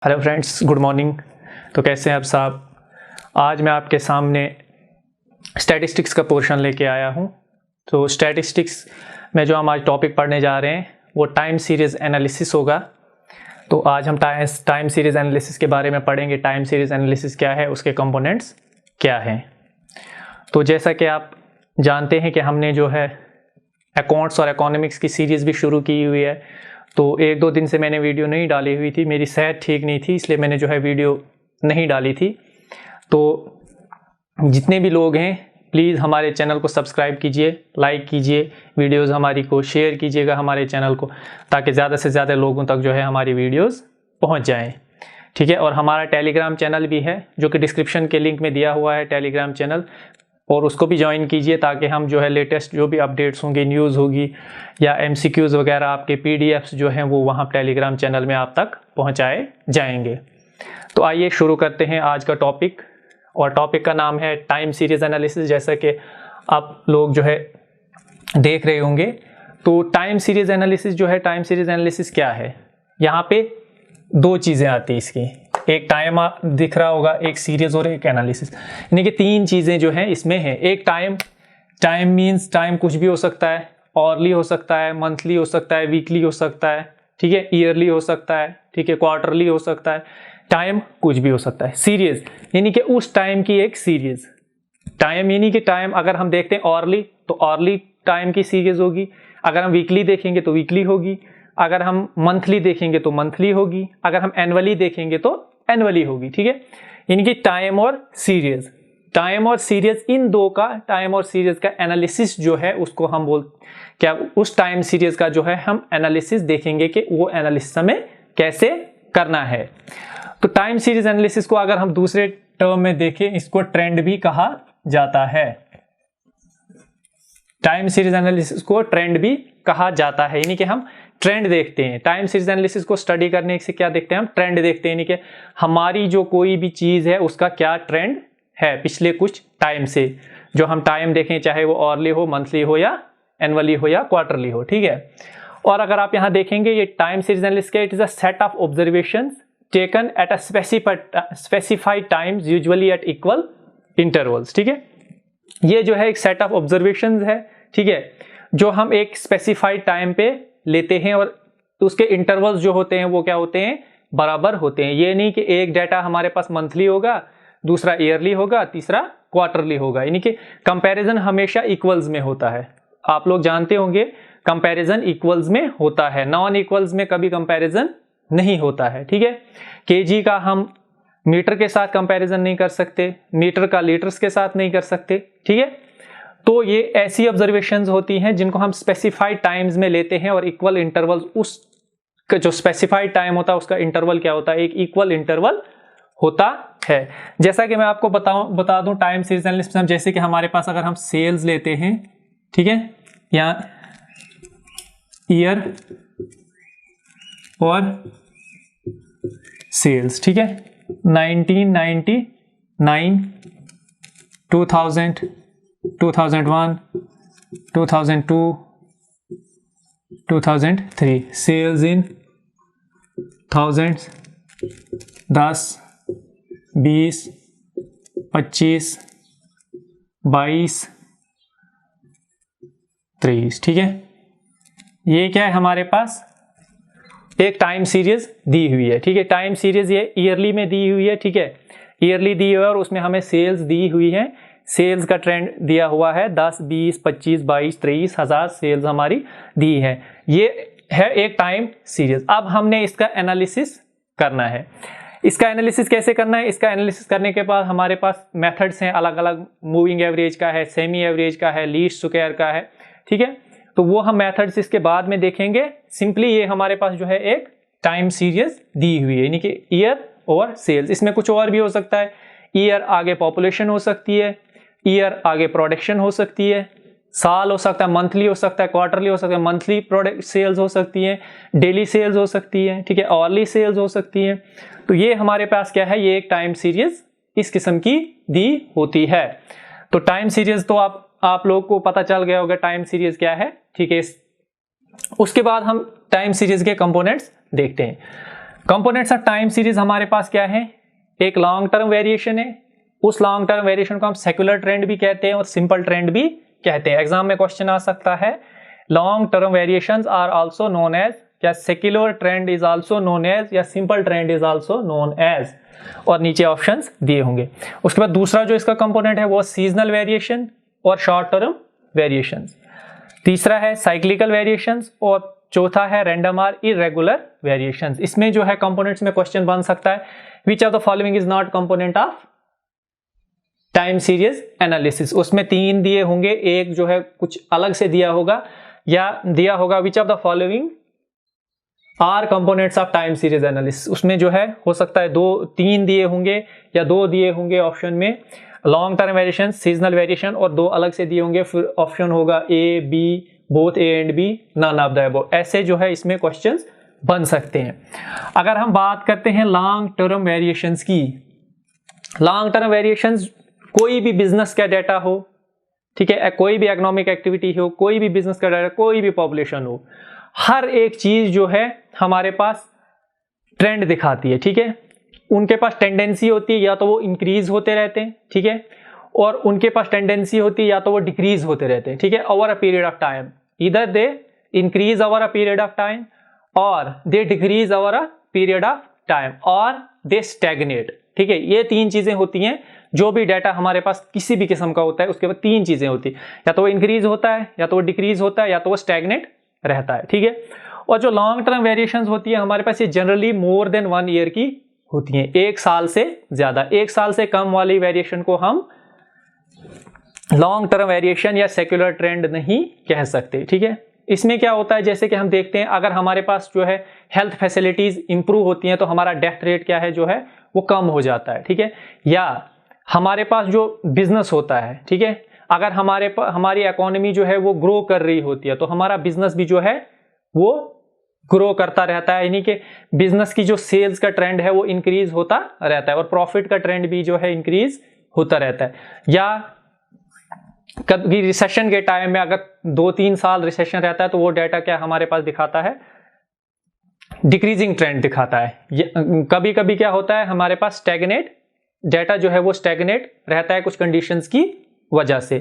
Hello friends, good morning. तो कैसे हैं आप साहब? आज मैं आपके सामने स्टैटिस्टिक्स का पोर्शन लेके आया हूं। तो स्टैटिस्टिक्स में जो हम आज टॉपिक पढ़ने जा रहे हैं वो टाइम सीरीज़ एनालिसिस होगा। तो आज हम टाइम सीरीज़ एनालिसिस के बारे में पढ़ेंगे। टाइम सीरीज़ एनालिसिस क्या है, उसके कंपोनेंट्स क्या हैं। तो जैसा कि आप जानते हैं कि हमने जो है अकाउंट्स और इकोनॉमिक्स की सीरीज़ भी शुरू की हुई है। तो एक दो दिन से मैंने वीडियो नहीं डाली हुई थी, मेरी सेहत ठीक नहीं थी, इसलिए मैंने जो है वीडियो नहीं डाली थी। तो जितने भी लोग हैं प्लीज़ हमारे चैनल को सब्सक्राइब कीजिए, लाइक कीजिए, वीडियोस हमारी को शेयर कीजिएगा हमारे चैनल को, ताकि ज़्यादा से ज़्यादा लोगों तक जो है हमारी वीडियोस पहुंच जाएं। ठीक है। और हमारा टेलीग्राम चैनल भी है जो कि डिस्क्रिप्शन के लिंक में दिया हुआ है, टेलीग्राम चैनल, और उसको भी ज्वाइन कीजिए ताकि हम जो है लेटेस्ट जो भी अपडेट्स होंगी, न्यूज़ होगी या MCQs वगैरह, आपके PDFs जो हैं वो वहाँ टेलीग्राम चैनल में आप तक पहुँचाए जाएंगे। तो आइए शुरू करते हैं आज का टॉपिक। और टॉपिक का नाम है टाइम सीरीज़ एनालिसिस। जैसा कि आप लोग जो है देख रहे होंगे, तो टाइम सीरीज़ एनालिसिस जो है, टाइम सीरीज़ एनालिसिस क्या है, यहाँ पे दो चीज़ें आती हैं इसकी। एक टाइम दिख रहा होगा, एक सीरीज और एक एनालिसिस, यानी कि तीन चीज़ें जो हैं इसमें हैं। एक टाइम मींस टाइम कुछ भी हो सकता है, ऑरली हो सकता है, मंथली हो सकता है, वीकली हो सकता है, ठीक है, ईयरली हो सकता है, ठीक है, क्वार्टरली हो सकता है, टाइम कुछ भी हो सकता है। सीरीज यानी कि उस टाइम की एक सीरीज। टाइम यानी कि टाइम अगर हम देखते हैं ऑरली, तो ऑरली टाइम की सीरीज होगी। अगर हम वीकली देखेंगे तो वीकली होगी। अगर हम मंथली देखेंगे तो मंथली होगी। अगर हम एनुअली देखेंगे तो एनुअली होगी। ठीक है, यानी कि टाइम और सीरीज, टाइम और सीरीज, इन दो का, टाइम और सीरीज का एनालिसिस जो है उसको हम क्या उस टाइम सीरीज का जो है हम एनालिसिस देखेंगे कि वो एनालिसिस हमें कैसे करना है। तो टाइम सीरीज एनालिसिस को अगर हम दूसरे टर्म में देखें, इसको ट्रेंड भी कहा जाता है। टाइम सीरीज एनालिसिस को ट्रेंड भी कहा जाता है, यानी कि हम ट्रेंड देखते हैं। टाइम सीरीज एनालिसिस को स्टडी करने से क्या देखते हैं, हम ट्रेंड देखते हैं, यानी कि हमारी जो कोई भी चीज है उसका क्या ट्रेंड है पिछले कुछ टाइम से। जो हम टाइम देखें, चाहे वो ऑरली हो, मंथली हो, या एनुअली हो, या क्वार्टरली हो। ठीक है। और अगर आप यहां देखेंगे, ये time series analysis it is a set of observations taken at a specified times, usually at equal intervals. ठीक है, ये जो है एक सेट ऑफ ऑब्जर्वेशंस है, ठीक है, जो हम एक स्पेसिफाइड टाइम पे लेते हैं, और उसके इंटरवल्स जो होते हैं वो क्या होते हैं, बराबर होते हैं। ये नहीं कि एक डाटा हमारे पास मंथली होगा, दूसरा ईयरली होगा, तीसरा क्वार्टरली होगा, यानी कि कंपैरिजन हमेशा इक्वल्स में होता है। आप लोग जानते होंगे कंपैरिजन इक्वल्स में होता है, नॉन इक्वल्स में कभी कंपैरिजन नहीं होता है। ठीक है, केजी का हम मीटर के साथ कंपैरिजन नहीं कर सकते, मीटर का लीटर्स के साथ नहीं कर सकते। ठीक है, तो ये ऐसी ऑब्जर्वेशंस होती हैं जिनको हम स्पेसिफाइड टाइम्स में लेते हैं, और इक्वल इंटरवल, उस जो स्पेसिफाइड टाइम होता है उसका इंटरवल क्या होता है, एक इक्वल इंटरवल होता है। जैसा कि मैं आपको बता दूं टाइम सीरीज एनालिसिस में, जैसे कि हमारे पास अगर हम सेल्स लेते हैं, ठीक है, या ईयर और सेल्स, ठीक है, 1999, 2000, 2001, 2002, 2003, सेल्स इन थाउजेंड्स, 10, 20, 25, 22, 23। ठीक है, ये क्या है, हमारे पास एक टाइम सीरीज दी हुई है। ठीक है, टाइम सीरीज ये ईयरली में दी हुई है। ठीक है, ईयरली दी हुई है, और उसमें हमें सेल्स दी हुई है। सेल्स का ट्रेंड दिया हुआ है, 10, 20, 25, 22, 23 हजार सेल्स हमारी दी है। ये है एक टाइम सीरीज। अब हमने इसका एनालिसिस करना है। इसका एनालिसिस कैसे करना है, इसका एनालिसिस करने के बाद हमारे पास मेथड्स हैं अलग अलग, मूविंग एवरेज का है, सेमी एवरेज का है, लीस्ट स्क्वायर का है। ठीक है, तो वो हम मेथड्स इसके बाद में देखेंगे। सिंपली ये हमारे पास जो है एक टाइम सीरीज दी हुई है, यानी कि ईयर और सेल्स। इसमें कुछ और भी हो सकता है, ईयर आगे पॉपुलेशन हो सकती है, ईयर आगे प्रोडक्शन हो सकती है, साल हो सकता है, मंथली हो सकता है, क्वार्टरली हो सकता है, मंथली प्रोडक्ट सेल्स हो सकती है, डेली सेल्स हो सकती है, ठीक है, ऑरली सेल्स हो सकती है। तो ये हमारे पास क्या है, ये एक टाइम सीरीज इस किस्म की दी होती है। तो टाइम सीरीज तो आप लोग को पता चल गया होगा टाइम सीरीज क्या है। ठीक है, उसके बाद हम टाइम सीरीज के कंपोनेंट्स देखते हैं। कंपोनेंट्स ऑफ टाइम सीरीज हमारे पास क्या है, एक लॉन्ग टर्म वेरिएशन है, उस लॉन्ग टर्म वेरिएशन को हम सेक्युलर ट्रेंड भी कहते हैं और सिंपल ट्रेंड भी कहते हैं। एग्जाम में क्वेश्चन आ सकता है long term variations are also known as, क्या secular trend is also known as या simple trend is also known as, और नीचे ऑप्शंस दिए होंगे। उसके बाद दूसरा जो इसका कंपोनेंट है वो सीजनल वेरिएशन और शॉर्ट टर्म वेरिएशंस, तीसरा है साइक्लिकल वेरिएशंस और चौथा है रैंडम आर इरेगुलर वेरिएशंस। इसमें जो है कंपोनेंट्स में क्वेश्चन बन सकता है विच of the following is not component of time series analysis. उसमें 3 दिए होंगे, एक जो है कुछ अलग से दिया होगा या दिया होगा which of the following are components of time series analysis. उसमें जो है हो सकता है 3 दिए होंगे या 2 दिए होंगे ऑप्शन में, long term variation, seasonal variation, और 2 अलग से दिए होंगे, फिर ऑप्शन होगा A B, both A and B, none of the above. ऐसे जो है इसमें क्वेश्चंस बन सकते हैं। अगर हम बात करते हैं लॉन्ग टर्म वेरिएशंस की, लॉन्ग टर्म वेरिएशंस कोई भी बिजनेस का डाटा हो, ठीक है, कोई भी इकोनॉमिक एक्टिविटी हो, कोई भी बिजनेस का डाटा, कोई भी पॉपुलेशन हो, हर एक चीज जो है हमारे पास ट्रेंड दिखाती है, ठीक है। उनके पास टेंडेंसी होती है या तो वो इंक्रीज होते रहते हैं, ठीक है, और उनके पास टेंडेंसी होती है या तो वो डिक्रीज होते रहते हैं, ठीक है, over a period of time. Either they increase over a period of time और they decrease over a period of time और दे स्टैग्नेट, ठीक है। ये 3 चीजें होती हैं। जो भी डाटा हमारे पास किसी भी किस्म का होता है उसके बाद 3 चीजें होती है, या तो वो इंक्रीज होता है, या तो वो डिक्रीज होता है, या तो वो स्टैग्नेट रहता है, ठीक है। और जो लॉन्ग टर्म वेरिएशंस होती है हमारे पास, ये जनरली मोर देन 1 ईयर की होती हैं, 1 साल से ज्यादा। 1 साल से कम वाली वेरिएशन को हम लॉन्ग टर्म वेरिएशन या सेक्युलर ट्रेंड नहीं कह सकते, ठीक है। इसमें क्या होता है, जैसे कि हम देखते हैं अगर हमारे पास जो है हेल्थ फैसिलिटीज इंप्रूव होती हैं तो हमारा डेथ रेट क्या है जो है वो कम हो जाता है, ठीक है। या हमारे पास जो बिजनेस होता है, ठीक है, अगर हमारी इकोनॉमी जो है वो ग्रो कर रही होती है तो हमारा बिजनेस भी जो है वो ग्रो करता रहता है, यानी कि बिजनेस की जो सेल्स का ट्रेंड है वो इंक्रीज होता रहता है और प्रॉफिट का ट्रेंड भी जो है इंक्रीज होता रहता है। या कभी रिसेशन के टाइम में अगर 2-3 साल रिसेशन रहता है तो वो डाटा क्या हमारे पास दिखाता है, डिक्रीजिंग ट्रेंड दिखाता है। कभी कभी क्या होता है हमारे पास स्टैग्नेट डाटा जो है वो स्टैग्नेट रहता है कुछ कंडीशंस की वजह से।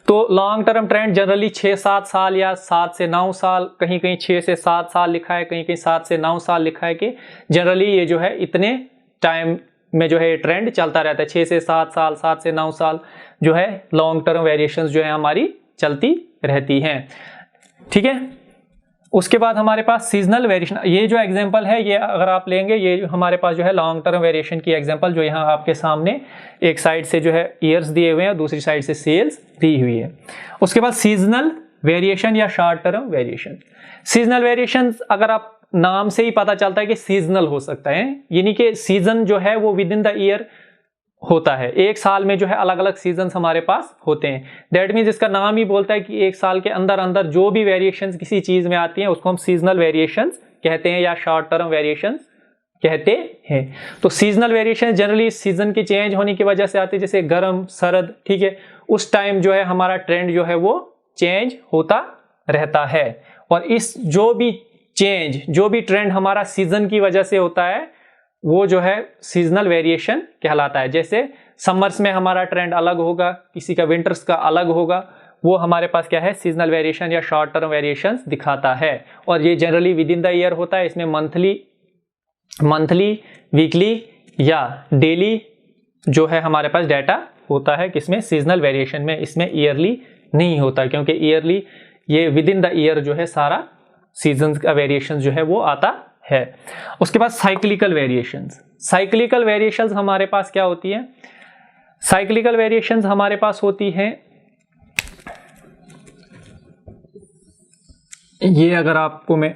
तो लॉन्ग टर्म ट्रेंड जनरली 6-7 साल या 7 से 9 साल, कहीं कहीं 6 से 7 साल लिखा है, कहीं कहीं 7 से 9 साल लिखा है कि जनरली ये जो है इतने टाइम में जो है ट्रेंड चलता रहता है। 6 से 7 साल, 7 से 9 साल जो है लॉन्ग टर्म वेरिएशंस जो है हमारी चलती रहती हैं, ठीक है। उसके बाद हमारे पास सीजनल वेरिएशन, ये जो एग्जांपल है ये अगर आप लेंगे, ये हमारे पास जो है लॉन्ग टर्म वेरिएशन की एग्जांपल जो यहाँ आपके सामने एक साइड से जो है ईयर्स दिए हुए हैं और दूसरी साइड से सेल्स दी हुई है। उसके बाद सीजनल वेरिएशन या short term variation. Seasonal variation अगर आप नाम से ही पता चलता है कि सीजनल हो सकता है, यानी कि सीजन जो है वो विद इन द ईयर होता है। एक साल में जो है अलग अलग सीजन्स हमारे पास होते हैं। दैट मीन्स इसका नाम ही बोलता है कि एक साल के अंदर अंदर जो भी वेरिएशंस किसी चीज में आती हैं उसको हम सीजनल वेरिएशंस कहते हैं या शॉर्ट टर्म वेरिएशंस कहते हैं। तो सीजनल वेरिएशन जनरली सीजन के चेंज होने की वजह से आते हैं, जैसे गर्म सरद, ठीक है, उस टाइम जो है हमारा ट्रेंड जो है वो चेंज होता रहता है। और इस जो भी ट्रेंड हमारा सीजन की वजह से होता है वो जो है सीजनल वेरिएशन कहलाता है। जैसे समर्स में हमारा ट्रेंड अलग होगा, किसी का विंटर्स का अलग होगा, वो हमारे पास क्या है सीजनल वेरिएशन या शॉर्ट टर्म वेरिएशन दिखाता है। और ये generally with in the year होता है। इसमें मंथली वीकली या डेली जो है हमारे पास डाटा होता है किसमें, सीजनल वेरिएशन में। इसमें ईयरली नहीं होता क्योंकि ईयरली ये विद इन द ईयर जो है सारा सीजन का वेरिएशन जो है वो आता है। उसके बाद साइक्लिकल वेरिएशंस। साइक्लिकल वेरिएशंस हमारे पास क्या होती है, साइक्लिकल वेरिएशंस हमारे पास होती है, ये अगर आपको मैं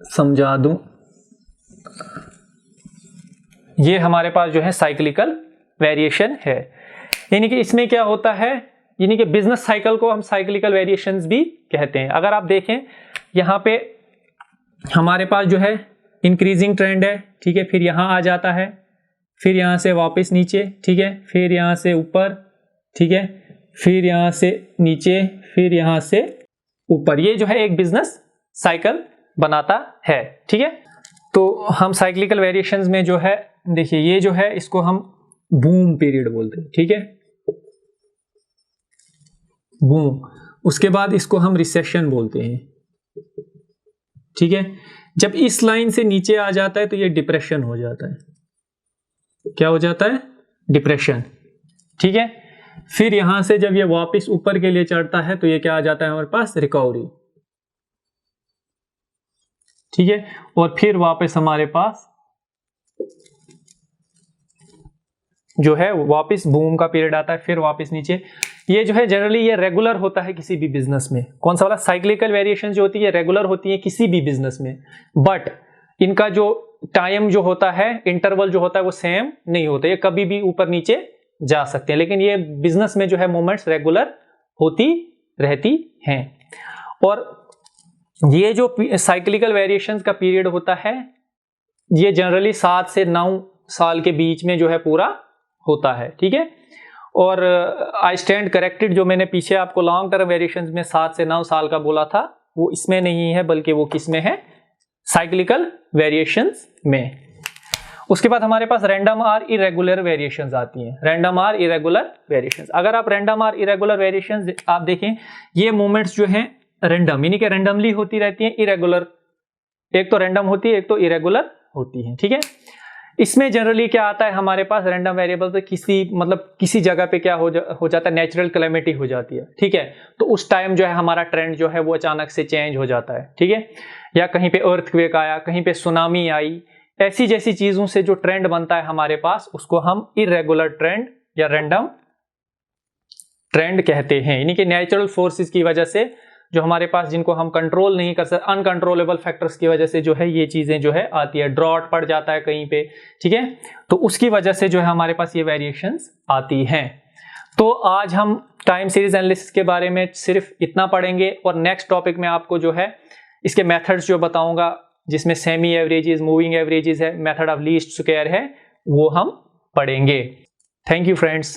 समझा दूं, ये हमारे पास जो है साइक्लिकल वेरिएशन है। यानी कि इसमें क्या होता है, यानी कि बिजनेस साइकिल को हम साइक्लिकल वेरिएशंस भी कहते हैं। अगर आप देखें यहाँ पे हमारे पास जो है इंक्रीजिंग ट्रेंड है, ठीक है, फिर यहाँ आ जाता है, फिर यहाँ से वापस नीचे, ठीक है, फिर यहाँ से ऊपर, ठीक है, फिर यहाँ से नीचे, फिर यहाँ से ऊपर। ये जो है एक बिजनेस साइकिल बनाता है, ठीक है। तो हम साइक्लिकल वेरिएशंस में जो है, देखिए ये जो है इसको हम बूम पीरियड बोलते हैं, ठीक है, बूम। उसके बाद इसको हम रिसेशन बोलते हैं, ठीक है। जब इस लाइन से नीचे आ जाता है तो ये डिप्रेशन हो जाता है, क्या हो जाता है, डिप्रेशन, ठीक है। फिर यहां से जब ये वापस ऊपर के लिए चढ़ता है तो ये क्या आ जाता है हमारे पास, रिकवरी, ठीक है। और फिर वापस हमारे पास जो है वापस बूम का पीरियड आता है, फिर वापस नीचे। ये जो है जनरली ये रेगुलर होता है किसी भी बिजनेस में। कौन सा वाला, साइक्लिकल वेरिएशन जो होती है रेगुलर होती है किसी भी बिजनेस में, बट इनका जो टाइम जो होता है, इंटरवल जो होता है वो सेम नहीं होता, ये कभी भी ऊपर नीचे जा सकते हैं, लेकिन ये बिजनेस में जो है मूवमेंट्स रेगुलर होती रहती हैं। और ये जो साइक्लिकल वेरिएशंस का पीरियड होता है ये जनरली 7 से 9 साल के बीच में जो है पूरा होता है, ठीक है। और आई स्टैंड करेक्टेड, जो मैंने पीछे आपको लॉन्ग टर्म वेरिएशंस में 7 से 9 साल का बोला था वो इसमें नहीं है, बल्कि वो किस में है, साइक्लिकल वेरिएशंस में। उसके बाद हमारे पास रैंडम आर इरेगुलर वेरिएशंस आती हैं, रैंडम आर इरेगुलर वेरिएशंस। अगर आप रैंडम आर इरेगुलर वेरिएशंस आप देखें, ये मूवमेंट्स जो हैं रैंडम यानी कि रैंडमली होती रहती हैं, इरेगुलर, एक तो रैंडम होती है एक तो इरेगुलर होती है, ठीक है। इसमें जनरली क्या आता है हमारे पास रैंडम वेरिएबल पे, किसी जगह पे क्या हो जाता है, नेचुरल कैलेमिटी हो जाती है, ठीक है। तो उस टाइम जो है हमारा ट्रेंड जो है वो अचानक से चेंज हो जाता है, ठीक है। या कहीं पे अर्थक्वेक आया, कहीं पे सुनामी आई, ऐसी जैसी चीजों से जो ट्रेंड बनता है हमारे पास उसको हम इरेगुलर ट्रेंड या रैंडम ट्रेंड कहते हैं। यानी कि नेचुरल फोर्सेस की वजह से जो हमारे पास, जिनको हम कंट्रोल नहीं कर सकते, अनकंट्रोलेबल फैक्टर्स की वजह से जो है ये चीजें जो है आती है, ड्रॉट पड़ जाता है कहीं पे, ठीक है, तो उसकी वजह से जो है हमारे पास ये वेरिएशंस आती हैं। तो आज हम टाइम सीरीज एनालिसिस के बारे में सिर्फ इतना पढ़ेंगे, और नेक्स्ट टॉपिक में आपको जो है इसके मेथड्स जो बताऊंगा, जिसमें सेमी एवरेजेस, मूविंग एवरेजेस है, मेथड ऑफ लीस्ट स्क्वायर है, वो हम पढ़ेंगे। Thank you friends.